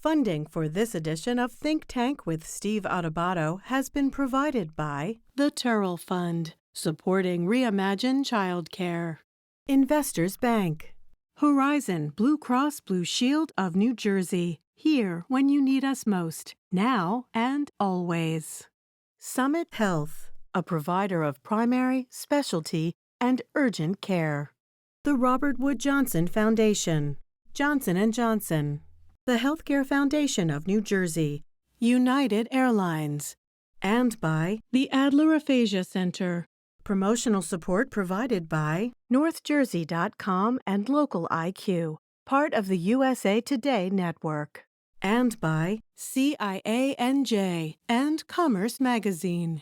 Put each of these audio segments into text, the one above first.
Funding for this edition of Think Tank with Steve Adubato has been provided by the Turrell Fund, supporting Reimagine Childcare, Investors Bank, Horizon Blue Cross Blue Shield of New Jersey, here when you need us most, now and always. Summit Health, a provider of primary, specialty, and urgent care. The Robert Wood Johnson Foundation, Johnson & Johnson, the Healthcare Foundation of New Jersey, United Airlines, and by the Adler Aphasia Center. Promotional support provided by NorthJersey.com and Local IQ, part of the USA Today network, and by CIANJ and Commerce Magazine.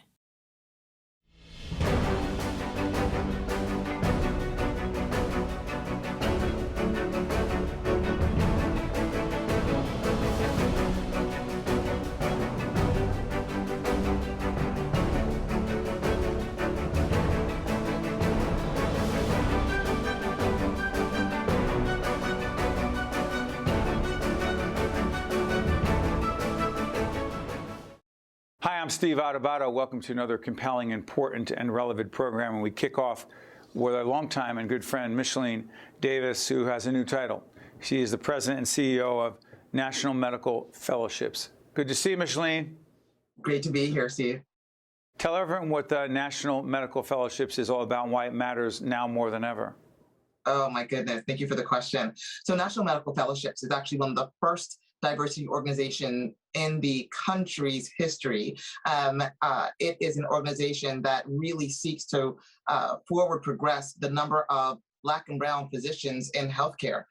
Hi, I'm Steve Adubato. Welcome to another compelling, important, and relevant program. And we kick off with our longtime and good friend, Michellene Davis, who has a new title. She is the president and CEO of National Medical Fellowships. Good to see you, Michellene. Great to be here, Steve. Tell everyone what the National Medical Fellowships is all about and why it matters now more than ever. Oh, my goodness. Thank you for the question. So National Medical Fellowships is actually one of the first diversity organization in the country's history. It is an organization that really seeks to forward progress the number of Black and Brown physicians in healthcare.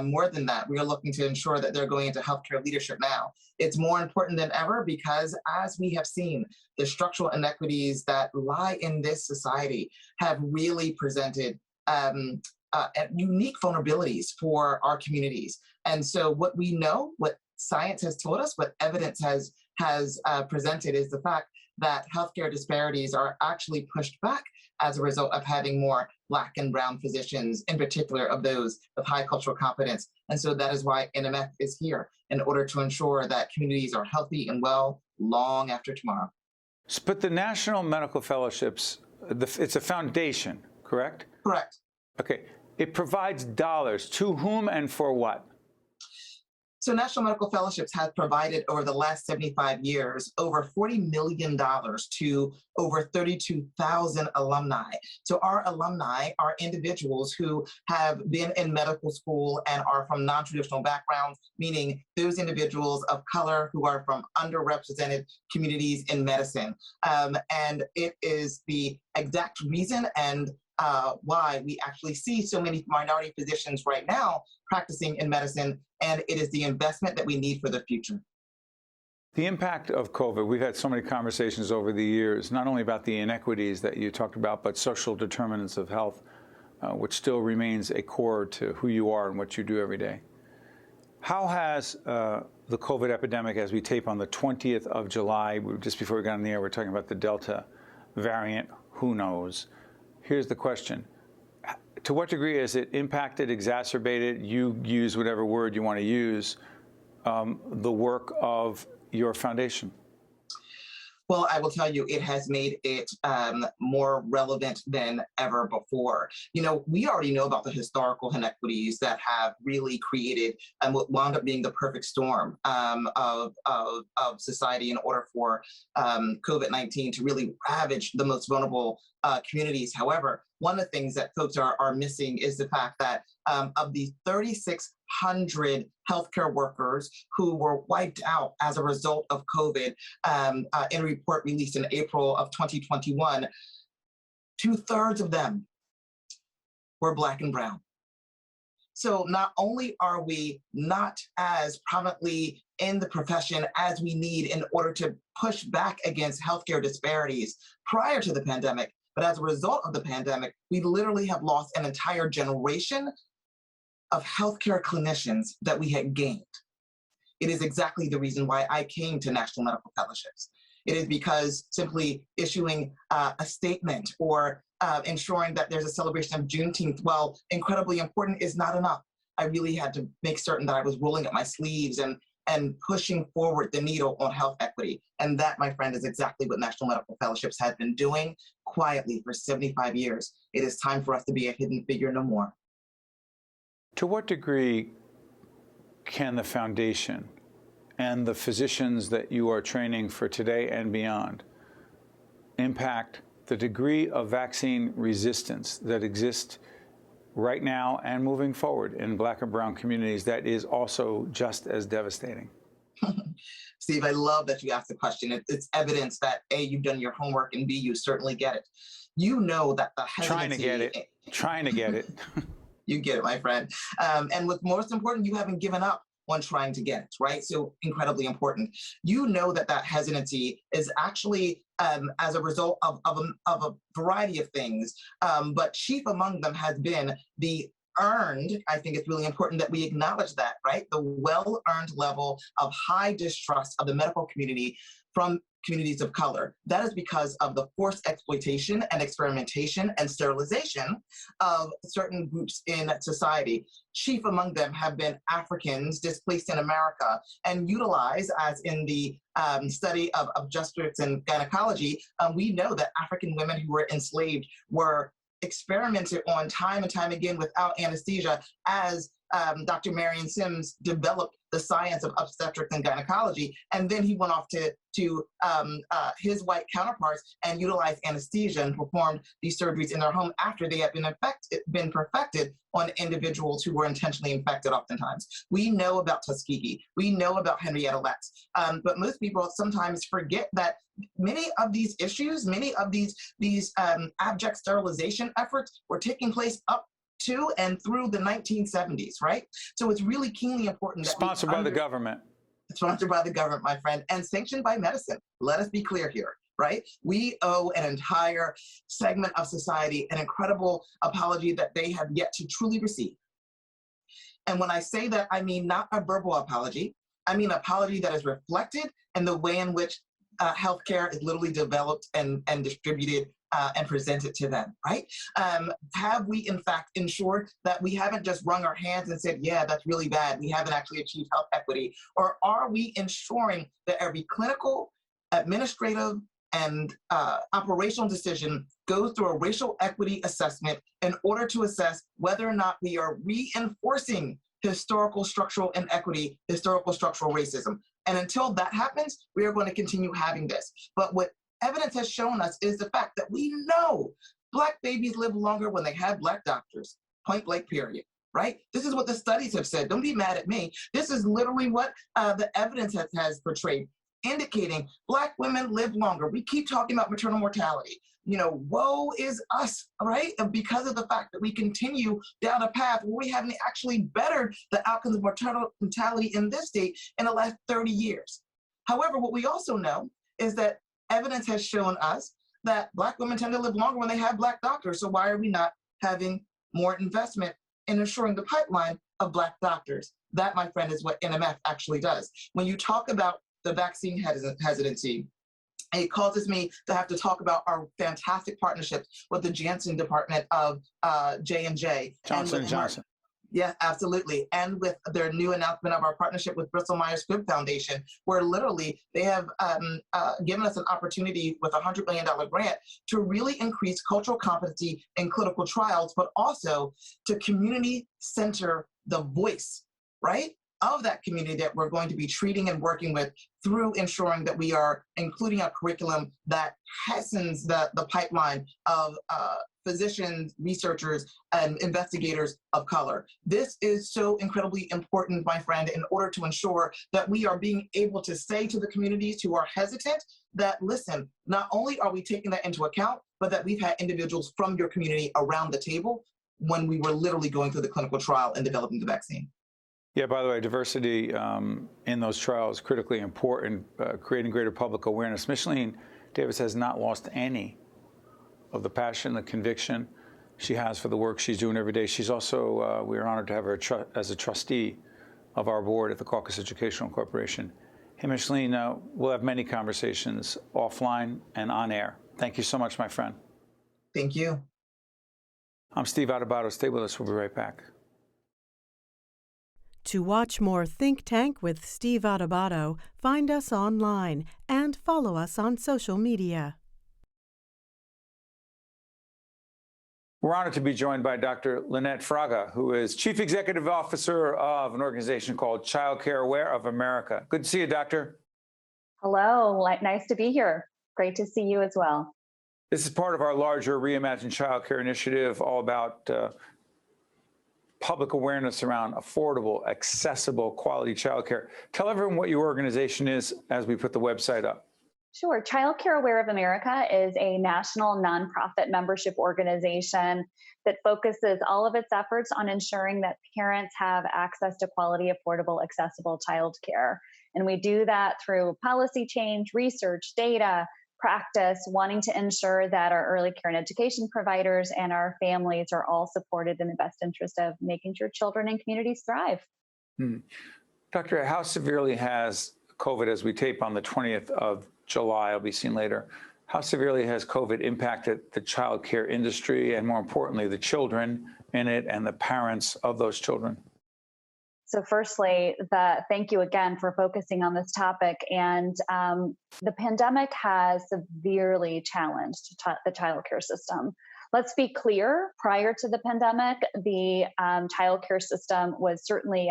More than that, we are looking to ensure that they're going into healthcare leadership now. It's more important than ever because, as we have seen, the structural inequities that lie in this society have really presented unique vulnerabilities for our communities. And so what we know, what science has told us, what evidence has presented is the fact that healthcare disparities are actually pushed back as a result of having more Black and Brown physicians, in particular of those with high cultural competence. And so that is why NMF is here, in order to ensure that communities are healthy and well long after tomorrow. But the National Medical Fellowships, it's a foundation, correct? Correct. Okay. It provides dollars to whom and for what? So National Medical Fellowships has provided over the last 75 years over $40 million to over 32,000 alumni. So our alumni are individuals who have been in medical school and are from non-traditional backgrounds, meaning those individuals of color who are from underrepresented communities in medicine. And it is the exact reason and why we actually see so many minority physicians right now practicing in medicine, and it is the investment that we need for the future. The impact of COVID, we've had so many conversations over the years, not only about the inequities that you talked about, but social determinants of health, which still remains a core to who you are and what you do every day. How has the COVID epidemic, as we tape on the 20th of July, just before we got on the air, we're talking about the Delta variant, who knows? Here's the question. To what degree has it impacted, exacerbated, you use whatever word you want to use, the work of your foundation? Well, I will tell you, it has made it more relevant than ever before. You know, we already know about the historical inequities that have really created and what wound up being the perfect storm of society in order for COVID-19 to really ravage the most vulnerable communities. However, one of the things that folks are missing is the fact that of the 3,600 healthcare workers who were wiped out as a result of COVID, in a report released in April of 2021, 2/3 of them were Black and Brown. So not only are we not as prominently in the profession as we need in order to push back against healthcare disparities prior to the pandemic, but as a result of the pandemic, we literally have lost an entire generation of healthcare clinicians that we had gained. It is exactly the reason why I came to National Medical Fellowships. It is because simply issuing a statement or ensuring that there's a celebration of Juneteenth, while incredibly important, is not enough. I really had to make certain that I was rolling up my sleeves and and pushing forward the needle on health equity. And that, my friend, is exactly what National Medical Fellowships has been doing quietly for 75 years. It is time for us to be a hidden figure no more. To what degree can the foundation and the physicians that you are training for today and beyond impact the degree of vaccine resistance that exists right now and moving forward in Black and brown communities that is also just as devastating? Steve, I love that you asked the question. It's evidence that A, you've done your homework, and B, you certainly get it. You know that the hesitancy— Trying to get it. You get it, my friend. And what's most important, you haven't given up on trying to get it, right? So incredibly important. You know that hesitancy is actually as a result of a variety of things, but chief among them has been the earned— I think it's really important that we acknowledge that, right? The well-earned level of high distrust of the medical community from communities of color. That is because of the forced exploitation and experimentation and sterilization of certain groups in society. Chief among them have been Africans displaced in America and utilized, as in the study of obstetrics and gynecology. We know that African women who were enslaved were experimented on time and time again without anesthesia, as Dr. Marion Sims developed the science of obstetrics and gynecology, and then he went off to his white counterparts and utilized anesthesia and performed these surgeries in their home after they had been perfected on individuals who were intentionally infected oftentimes. We know about Tuskegee, we know about Henrietta Lacks, but most people sometimes forget that many of these issues, many of these abject sterilization efforts were taking place up to and through the 1970s, right? So it's really keenly important that— Sponsored by the government. Sponsored by the government, my friend, and sanctioned by medicine. Let us be clear here, right? We owe an entire segment of society an incredible apology that they have yet to truly receive. And when I say that, I mean not a verbal apology. I mean apology that is reflected in the way in which healthcare is literally developed and distributed and presented to them, right? Have we, in fact, ensured that we haven't just wrung our hands and said, yeah, that's really bad, we haven't actually achieved health equity? Or are we ensuring that every clinical, administrative, and operational decision goes through a racial equity assessment in order to assess whether or not we are reinforcing historical structural inequity, historical structural racism? And until that happens, we are going to continue having this. But what evidence has shown us is the fact that we know Black babies live longer when they have Black doctors, point blank, period, right? This is what the studies have said. Don't be mad at me. This is literally what the evidence has portrayed, indicating Black women live longer. We keep talking about maternal mortality. You know, woe is us, right? Because of the fact that we continue down a path where we haven't actually bettered the outcomes of maternal mortality in this state in the last 30 years. However, what we also know is that evidence has shown us that Black women tend to live longer when they have Black doctors. So why are we not having more investment in ensuring the pipeline of Black doctors? That, my friend, is what NMF actually does. When you talk about the vaccine hesitancy, it causes me to have to talk about our fantastic partnerships with the Janssen Department of J&J. Johnson & Johnson. Yeah, absolutely. And with their new announcement of our partnership with Bristol Myers Squibb Foundation, where literally they have given us an opportunity with a $100 million grant to really increase cultural competency in clinical trials, but also to community center the voice, right, of that community that we're going to be treating and working with, through ensuring that we are including a curriculum that hastens the pipeline of physicians, researchers, and investigators of color. This is so incredibly important, my friend, in order to ensure that we are being able to say to the communities who are hesitant that, listen, not only are we taking that into account, but that we've had individuals from your community around the table when we were literally going through the clinical trial and developing the vaccine. Yeah, by the way, diversity in those trials is critically important, creating greater public awareness. Michellene Davis has not lost any of the passion, the conviction she has for the work she's doing every day. She's also, we are honored to have her as a trustee of our board at the Caucus Educational Corporation. Hey, Michellene, we'll have many conversations offline and on air. Thank you so much, my friend. Thank you. I'm Steve Adubato. Stay with us. We'll be right back. To watch more Think Tank with Steve Adubato, find us online and follow us on social media. We're honored to be joined by Dr. Lynette Fraga, who is Chief Executive Officer of an organization called Child Care Aware of America. Good to see you, Doctor. Hello, nice to be here. Great to see you as well. This is part of our larger Reimagine Childcare initiative, all about public awareness around affordable, accessible, quality childcare. Tell everyone what your organization is as we put the website up. Sure. Child Care Aware of America is a national nonprofit membership organization that focuses all of its efforts on ensuring that parents have access to quality, affordable, accessible childcare. And we do that through policy change, research, data, practice, wanting to ensure that our early care and education providers and our families are all supported in the best interest of making sure children and communities thrive. Doctor, how severely has COVID, as we tape on the 20th of July, I'll be seen later, how severely has COVID impacted the child care industry and, more importantly, the children in it and the parents of those children? So firstly, thank you again for focusing on this topic. And the pandemic has severely challenged the childcare system. Let's be clear, prior to the pandemic, the childcare system was certainly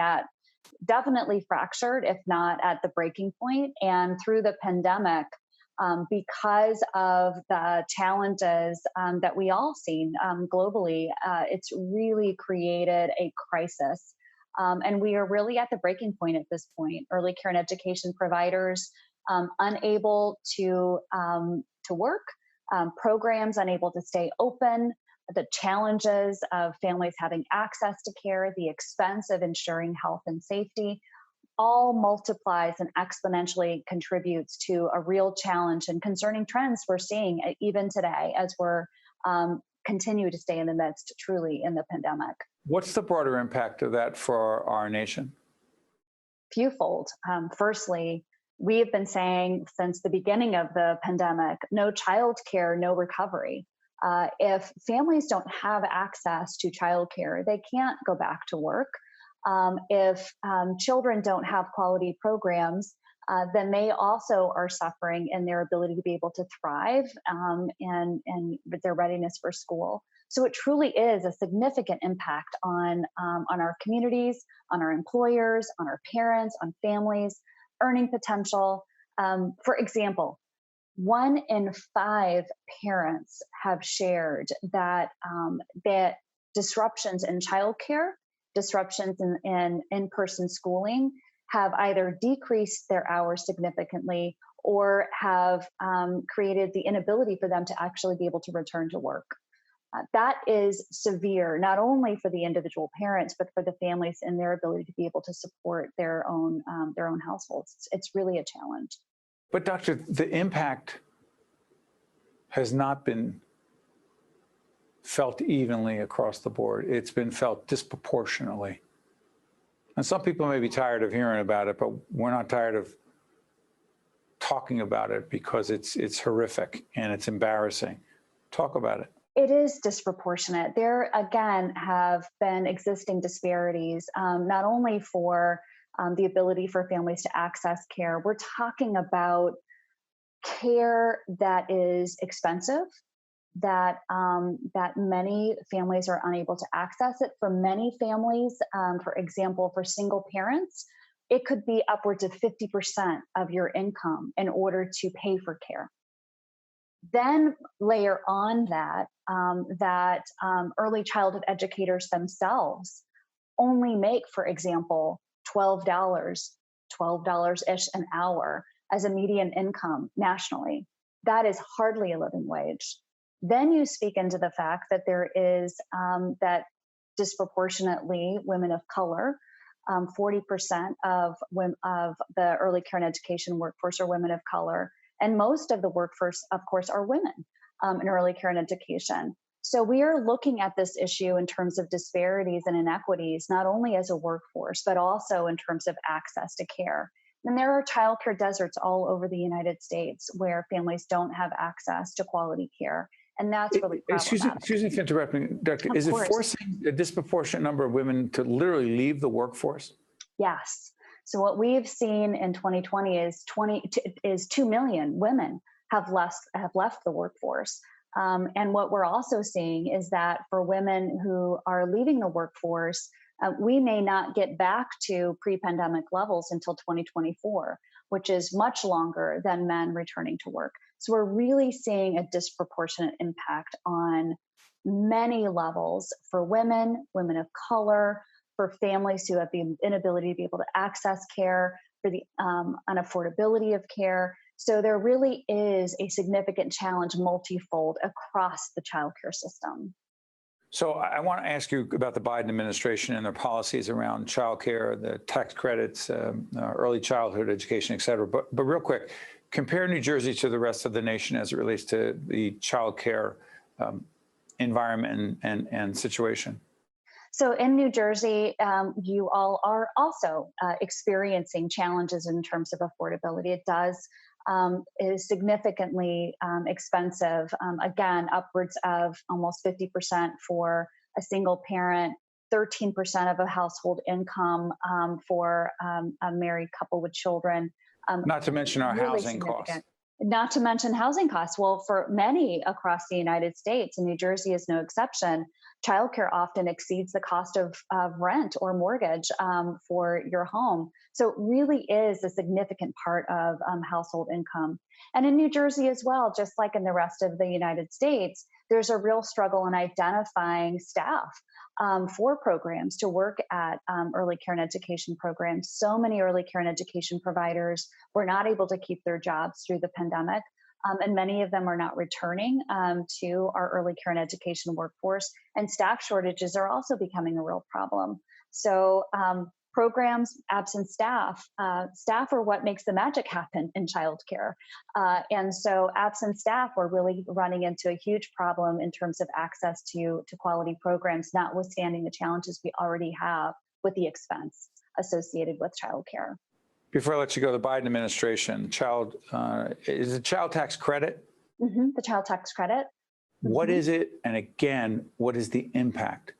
definitely fractured, if not at the breaking point. And through the pandemic, because of the challenges that we all seen globally, it's really created a crisis. And we are really at the breaking point at this point. Early care and education providers unable to work, programs unable to stay open, the challenges of families having access to care, the expense of ensuring health and safety, all multiplies and exponentially contributes to a real challenge and concerning trends we're seeing even today as we're continue to stay in the midst, truly, in the pandemic. What's the broader impact of that for our nation? Fewfold. Firstly, we have been saying since the beginning of the pandemic, no child care, no recovery. If families don't have access to childcare, they can't go back to work. If children don't have quality programs, then they also are suffering in their ability to be able to thrive and with their readiness for school. So it truly is a significant impact on our communities, on our employers, on our parents, on families, earning potential. For example, 1 in 5 parents have shared that that disruptions in childcare, disruptions in in-person schooling have either decreased their hours significantly or have created the inability for them to actually be able to return to work. That is severe, not only for the individual parents, but for the families and their ability to be able to support their own households. It's really a challenge. But Doctor, the impact has not been felt evenly across the board. It's been felt disproportionately. And some people may be tired of hearing about it, but we're not tired of talking about it because it's horrific and it's embarrassing. Talk about it. It is disproportionate. There, again, have been existing disparities, not only for the ability for families to access care. We're talking about care that is expensive, that many families are unable to access it. For many families, for example, for single parents, it could be upwards of 50% of your income in order to pay for care. Then layer on that early childhood educators themselves only make, for example, $12-ish an hour as a median income nationally. That is hardly a living wage. Then you speak into the fact that there is that disproportionately women of color, 40% of the early care and education workforce are women of color. And most of the workforce, of course, are women in early care and education. So we are looking at this issue in terms of disparities and inequities, not only as a workforce, but also in terms of access to care. And there are childcare deserts all over the United States where families don't have access to quality care. And that's really problematic. Excuse me for interrupting, Doctor. Is it forcing a disproportionate number of women to literally leave the workforce? Yes. So what we've seen in 2020 is 2 million women have left the workforce. And what we're also seeing is that for women who are leaving the workforce, we may not get back to pre-pandemic levels until 2024, which is much longer than men returning to work. So we're really seeing a disproportionate impact on many levels for women, women of color, for families who have the inability to be able to access care, for the unaffordability of care. So there really is a significant challenge multifold across the childcare system. So I want to ask you about the Biden administration and their policies around childcare, the tax credits, early childhood education, et cetera. But real quick, compare New Jersey to the rest of the nation as it relates to the childcare environment and situation. So in New Jersey, you all are also experiencing challenges in terms of affordability. It is significantly expensive. Again, upwards of almost 50% for a single parent, 13% of a household income for a married couple with children. Not to mention our really housing costs. Not to mention housing costs. Well, for many across the United States, and New Jersey is no exception, childcare often exceeds the cost of rent or mortgage for your home. So it really is a significant part of household income. And in New Jersey as well, just like in the rest of the United States, there's a real struggle in identifying staff for programs to work at early care and education programs. So many early care and education providers were not able to keep their jobs through the pandemic. And many of them are not returning to our early care and education workforce. And staff shortages are also becoming a real problem. So programs, absent staff, staff are what makes the magic happen in childcare. And so absent staff, we're really running into a huge problem in terms of access to quality programs, notwithstanding the challenges we already have with the expense associated with childcare. Before I let you go, the Biden administration, is it child tax credit? Mm-hmm, the child tax credit. What is it? And again, what is the impact?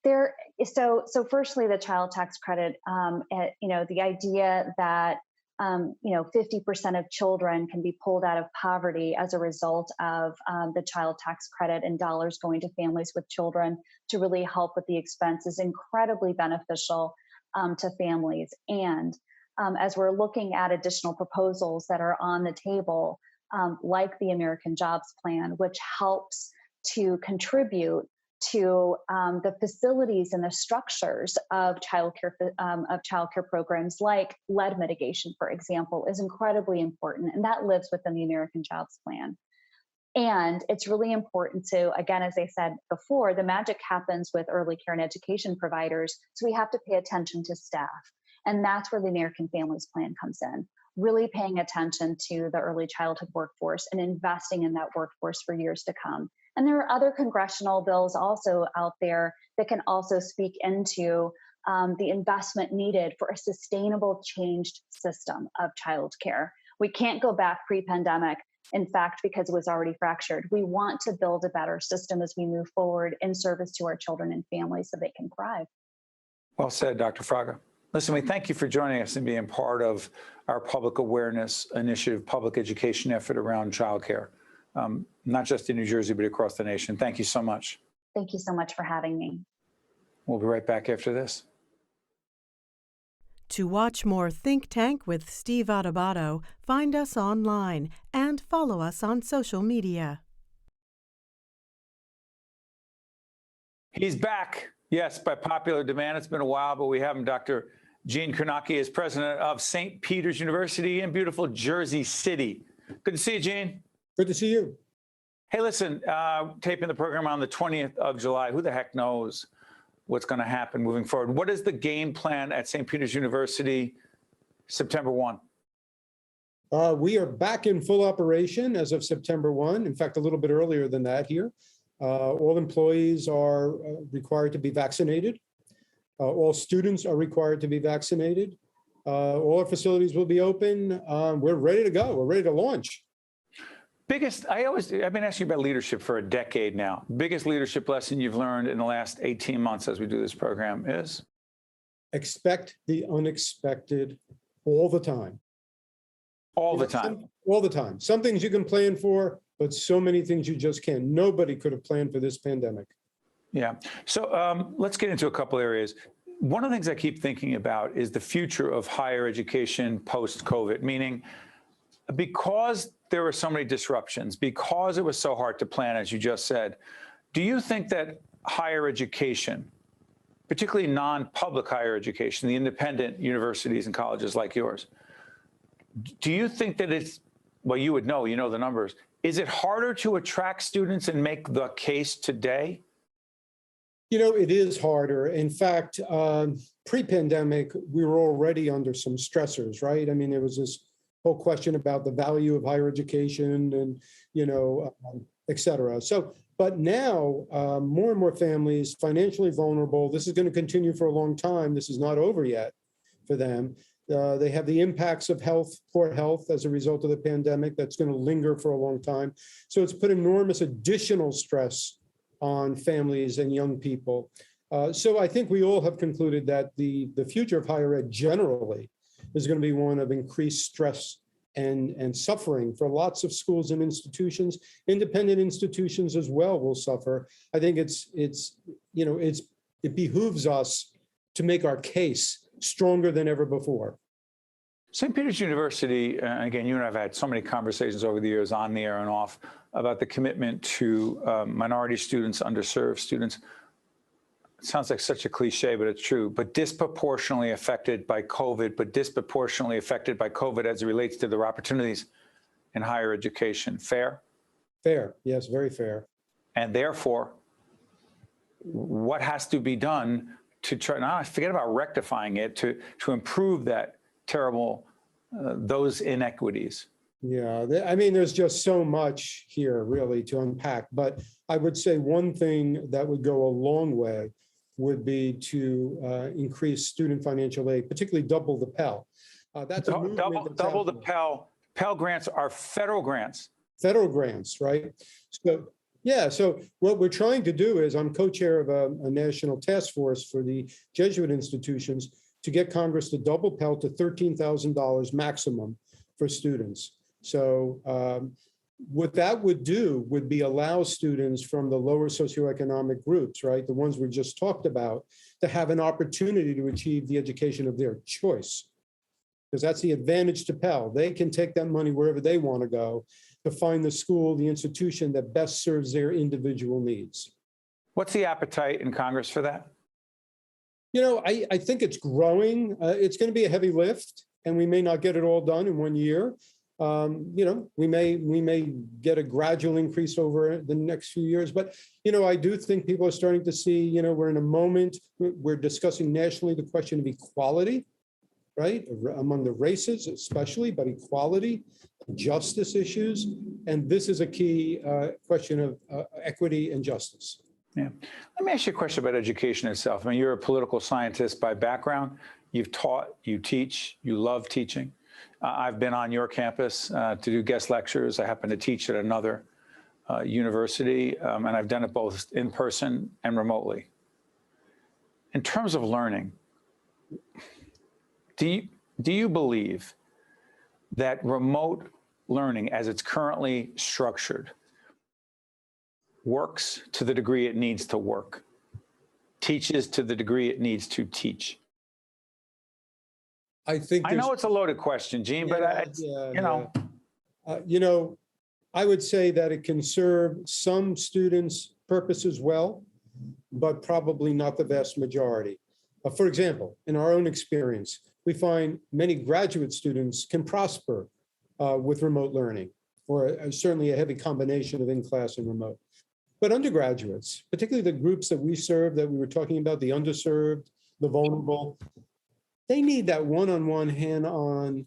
So firstly, the child tax credit, the idea that, 50% of children can be pulled out of poverty as a result of the child tax credit and dollars going to families with children to really help with the expense is incredibly beneficial to families. And as we're looking at additional proposals that are on the table, like the American Jobs Plan, which helps to contribute to the facilities and the structures of childcare programs, like lead mitigation, for example, is incredibly important, and that lives within the American Jobs Plan. And it's really important to, again, as I said before, the magic happens with early care and education providers, so we have to pay attention to staff. And that's where the American Families Plan comes in, really paying attention to the early childhood workforce and investing in that workforce for years to come. And there are other congressional bills also out there that can also speak into the investment needed for a sustainable changed system of childcare. We can't go back pre-pandemic, in fact, because it was already fractured. We want to build a better system as we move forward in service to our children and families so they can thrive. Well said, Dr. Fraga. Listen, we thank you for joining us and being part of our public awareness initiative, public education effort around childcare, not just in New Jersey, but across the nation. Thank you so much. Thank you so much for having me. We'll be right back after this. To watch more Think Tank with Steve Adubato, find us online and follow us on social media. He's back. Yes, by popular demand. It's been a while, but we have him. Dr. Eugene Cornacchia is president of St. Peter's University in beautiful Jersey City. Good to see you, Gene. Good to see you. Hey, listen, taping the program on the 20th of July. Who the heck knows what's going to happen moving forward? What is the game plan at St. Peter's University September 1? We are back in full operation as of September 1. In fact, a little bit earlier than that here. All employees are required to be vaccinated. All students are required to be vaccinated. All our facilities will be open. We're ready to go. We're ready to launch. I've been asking you about leadership for a decade now. Biggest leadership lesson you've learned in the last 18 months as we do this program is? expect the unexpected all the time. All the time. All the time. Some things you can plan for, but so many things you just can't. Nobody could have planned for this pandemic. Yeah. So let's get into a couple areas. One of the things I keep thinking about is the future of higher education post-COVID, meaning because there were so many disruptions, because it was so hard to plan, as you just said, do you think that higher education, particularly non-public higher education, the independent universities and colleges like yours, do you think that it's, well, you would know, you know the numbers, is it harder to attract students and make the case today? You know, it is harder. In fact, pre-pandemic, we were already under some stressors, right? I mean, there was this whole question about the value of higher education and, you know, et cetera. So, but now more and more families, financially vulnerable, this is going to continue for a long time. This is not over yet for them. They have the impacts of poor health as a result of the pandemic that's going to linger for a long time. So it's put enormous additional stress on families and young people. So I think we all have concluded that the future of higher ed generally is going to be one of increased stress and suffering for lots of schools and institutions. Independent institutions as well will suffer. I think it behooves us to make our case stronger than ever before. St. Peter's University, again, you and I have had so many conversations over the years on the air and off about the commitment to minority students, underserved students. It sounds like such a cliche, but it's true, but disproportionately affected by COVID, as it relates to their opportunities in higher education. Fair? Fair, yes, very fair. And therefore, what has to be done to try, now forget about rectifying it, to improve that terrible, those inequities? Yeah, I mean, there's just so much here really to unpack, but I would say one thing that would go a long way would be to increase student financial aid, particularly double the Pell. That's a double the Pell. Pell grants are federal grants. Federal grants, right? So yeah, so what we're trying to do is, I'm co-chair of a national task force for the Jesuit institutions to get Congress to double Pell to $13,000 maximum for students. So what that would do would be allow students from the lower socioeconomic groups, right, the ones we just talked about, to have an opportunity to achieve the education of their choice. Because that's the advantage to Pell. They can take that money wherever they want to go to find the school, the institution that best serves their individual needs. What's the appetite in Congress for that? You know, I think it's growing. It's going to be a heavy lift, and we may not get it all done in 1 year. You know, we may get a gradual increase over the next few years, but, you know, I do think people are starting to see, you know, we're in a moment, we're discussing nationally the question of equality, right, among the races especially, but equality, justice issues, and this is a key question of equity and justice. Yeah. Let me ask you a question about education itself. I mean, you're a political scientist by background. You've taught, you teach, you love teaching. I've been on your campus to do guest lectures. I happen to teach at another university, and I've done it both in person and remotely. In terms of learning, do you believe that remote learning, as it's currently structured, works to the degree it needs to work, teaches to the degree it needs to teach? I know it's a loaded question, Gene, but you know, I would say that it can serve some students' purposes well, but probably not the vast majority. For example, in our own experience, we find many graduate students can prosper with remote learning, or certainly a heavy combination of in-class and remote. But undergraduates, particularly the groups that we serve, that we were talking about, the underserved, the vulnerable, they need that one-on-one, hands-on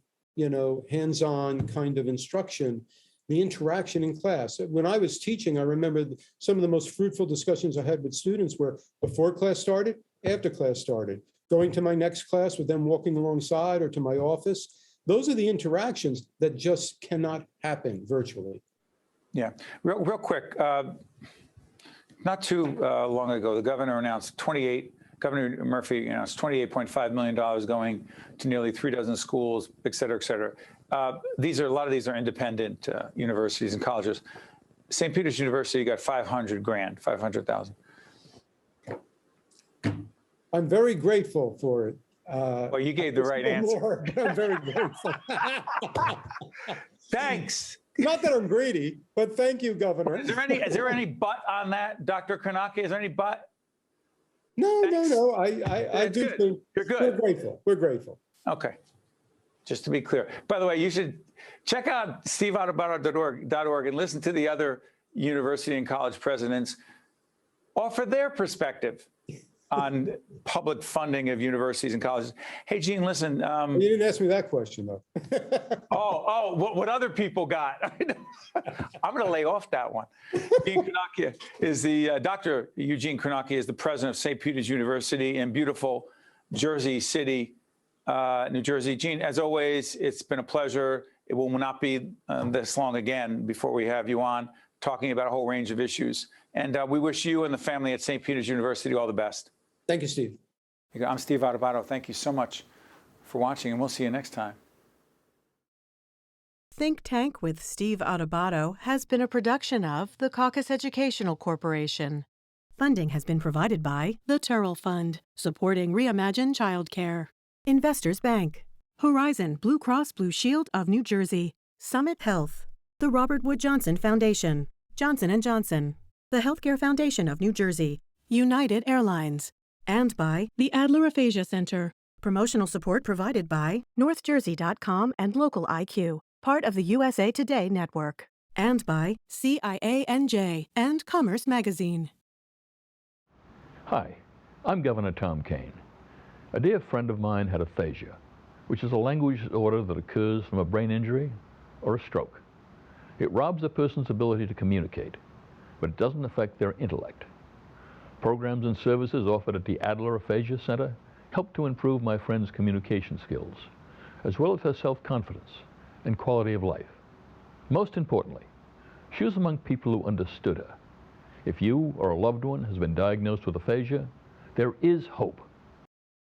kind of instruction, the interaction in class. When I was teaching, I remember some of the most fruitful discussions I had with students were before class started, after class started, going to my next class with them walking alongside or to my office. Those are the interactions that just cannot happen virtually. Yeah, real quick. Not too long ago, the governor announced $28 Governor Murphy announced $28.5 million going to nearly 36 schools, et cetera, et cetera. A lot of these are independent universities and colleges. St. Peter's University got $500,000. I'm very grateful for it. Well, you gave the right answer. More, but I'm very grateful. Thanks. Not that I'm greedy, but thank you, Governor. Is there any but on that, Dr. Cornacchia? Is there any but? No. I do good. think You're good. We're grateful. We're grateful. Okay. Just to be clear. By the way, you should check out steveadubato.org and listen to the other university and college presidents offer their perspective on public funding of universities and colleges. Hey, Gene, listen. You didn't ask me that question, though. What other people got? I'm going to lay off that one. Eugene Cornacchia is Dr. Eugene Cornacchia is the president of St. Peter's University in beautiful Jersey City, New Jersey. Gene, as always, it's been a pleasure. It will not be this long again before we have you on talking about a whole range of issues. And we wish you and the family at St. Peter's University all the best. Thank you, Steve. I'm Steve Adubato. Thank you so much for watching, and we'll see you next time. Think Tank with Steve Adubato has been a production of the Caucus Educational Corporation. Funding has been provided by the Turrell Fund, supporting Reimagine Childcare. Investors Bank. Horizon Blue Cross Blue Shield of New Jersey. Summit Health. The Robert Wood Johnson Foundation. Johnson & Johnson. The Healthcare Foundation of New Jersey. United Airlines. And by the Adler Aphasia Center. Promotional support provided by NorthJersey.com and Local IQ, part of the USA Today network. And by CIANJ and Commerce Magazine. Hi, I'm Governor Tom Kean. A dear friend of mine had aphasia, which is a language disorder that occurs from a brain injury or a stroke. It robs a person's ability to communicate, but it doesn't affect their intellect. Programs and services offered at the Adler Aphasia Center helped to improve my friend's communication skills, as well as her self-confidence and quality of life. Most importantly, she was among people who understood her. If you or a loved one has been diagnosed with aphasia, there is hope.